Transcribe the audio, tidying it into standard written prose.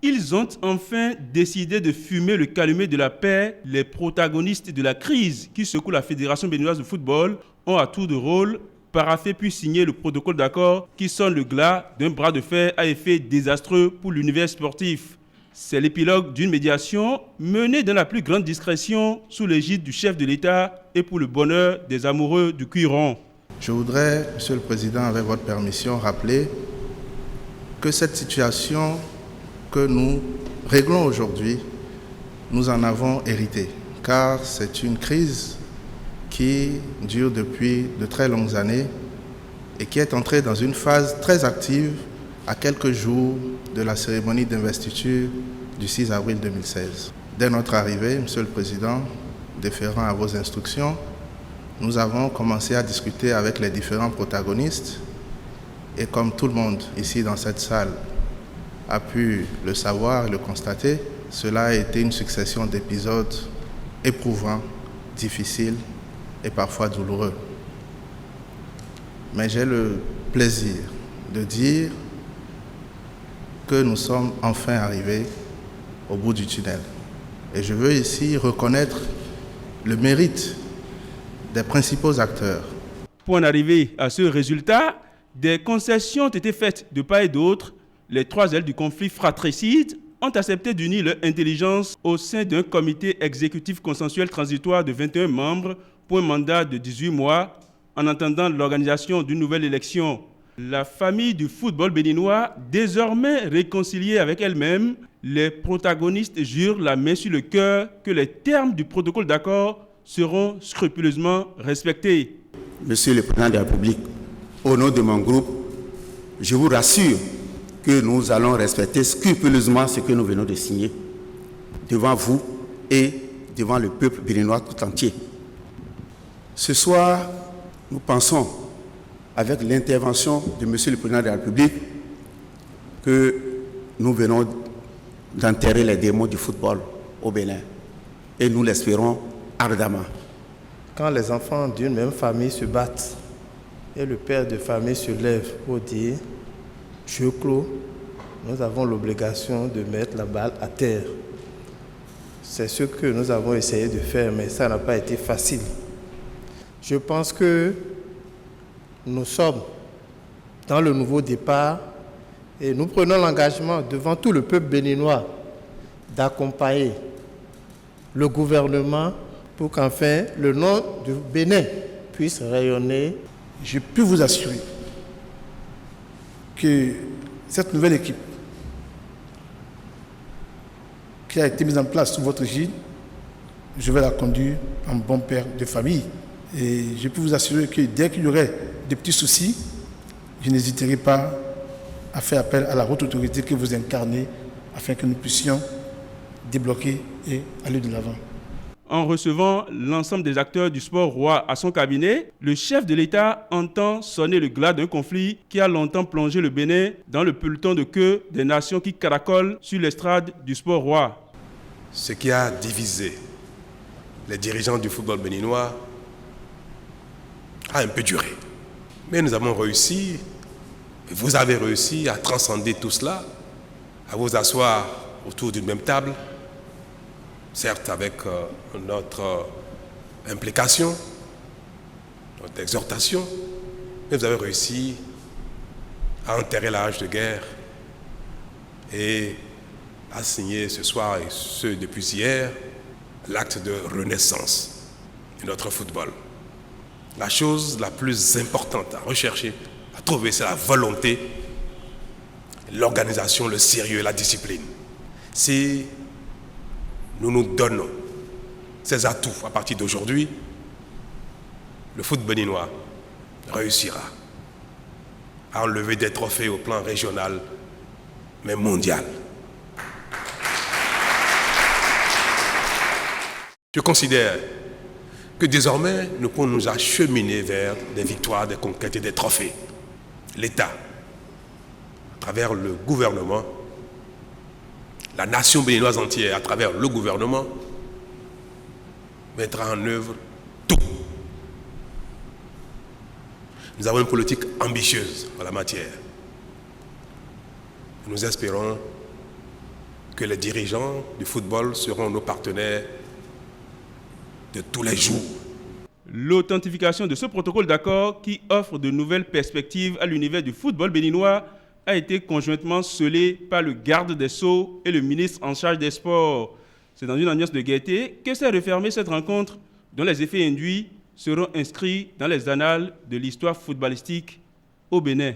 Ils ont enfin décidé de fumer le calumet de la paix. Les protagonistes de la crise qui secoue la Fédération béninoise de football ont à tour de rôle paraphé puis signé le protocole d'accord qui sonne le glas d'un bras de fer à effet désastreux pour l'univers sportif. C'est l'épilogue d'une médiation menée dans la plus grande discrétion sous l'égide du chef de l'État et pour le bonheur des amoureux du cuir rond. Je voudrais, Monsieur le Président, avec votre permission, rappeler que cette situation que nous réglons aujourd'hui, nous en avons hérité, car c'est une crise qui dure depuis de très longues années et qui est entrée dans une phase très active à quelques jours de la cérémonie d'investiture du 6 avril 2016. Dès notre arrivée, Monsieur le Président, déférant à vos instructions, nous avons commencé à discuter avec les différents protagonistes et comme tout le monde ici dans cette salle a pu le savoir et le constater, cela a été une succession d'épisodes éprouvants, difficiles et parfois douloureux. Mais j'ai le plaisir de dire que nous sommes enfin arrivés au bout du tunnel. Et je veux ici reconnaître le mérite des principaux acteurs. Pour en arriver à ce résultat, des concessions ont été faites de part et d'autre. Les trois ailes du conflit fratricides ont accepté d'unir leur intelligence au sein d'un comité exécutif consensuel transitoire de 21 membres pour un mandat de 18 mois en attendant l'organisation d'une nouvelle élection. La famille du football béninois, désormais réconciliée avec elle-même, les protagonistes jurent la main sur le cœur que les termes du protocole d'accord seront scrupuleusement respectés. Monsieur le Président de la République, au nom de mon groupe, je vous rassure que nous allons respecter scrupuleusement ce que nous venons de signer devant vous et devant le peuple béninois tout entier. Ce soir, nous pensons, avec l'intervention de Monsieur le Président de la République, que nous venons d'enterrer les démons du football au Bénin. Et nous l'espérons ardemment. Quand les enfants d'une même famille se battent et le père de famille se lève pour dire « jeu clos », nous avons l'obligation de mettre la balle à terre. C'est ce que nous avons essayé de faire, mais ça n'a pas été facile. Je pense que nous sommes dans le nouveau départ et nous prenons l'engagement devant tout le peuple béninois d'accompagner le gouvernement pour qu'enfin le nom du Bénin puisse rayonner. Je peux vous assurer que cette nouvelle équipe qui a été mise en place sous votre égide, je vais la conduire en bon père de famille. Et je peux vous assurer que dès qu'il y aurait des petits soucis, je n'hésiterai pas à faire appel à la haute autorité que vous incarnez afin que nous puissions débloquer et aller de l'avant. En recevant l'ensemble des acteurs du sport roi à son cabinet, le chef de l'État entend sonner le glas d'un conflit qui a longtemps plongé le Bénin dans le peloton de queue des nations qui caracolent sur l'estrade du sport roi. Ce qui a divisé les dirigeants du football béninois a un peu duré. Mais nous avons réussi, et vous avez réussi à transcender tout cela, à vous asseoir autour d'une même table, certes avec notre implication, notre exhortation, mais vous avez réussi à enterrer la hache de guerre et à signer ce soir et ce depuis hier l'acte de renaissance de notre football. La chose la plus importante à rechercher, à trouver, c'est la volonté, l'organisation, le sérieux et la discipline. Si nous nous donnons ces atouts à partir d'aujourd'hui, le foot béninois réussira à enlever des trophées au plan régional, mais mondial. Je considère que désormais, nous pouvons nous acheminer vers des victoires, des conquêtes et des trophées. L'État, à travers le gouvernement, la nation béninoise entière, à travers le gouvernement, mettra en œuvre tout. Nous avons une politique ambitieuse en la matière. Nous espérons que les dirigeants du football seront nos partenaires de tous les jours. L'authentification de ce protocole d'accord qui offre de nouvelles perspectives à l'univers du football béninois a été conjointement scellée par le garde des Sceaux et le ministre en charge des sports. C'est dans une ambiance de gaieté que s'est refermée cette rencontre dont les effets induits seront inscrits dans les annales de l'histoire footballistique au Bénin.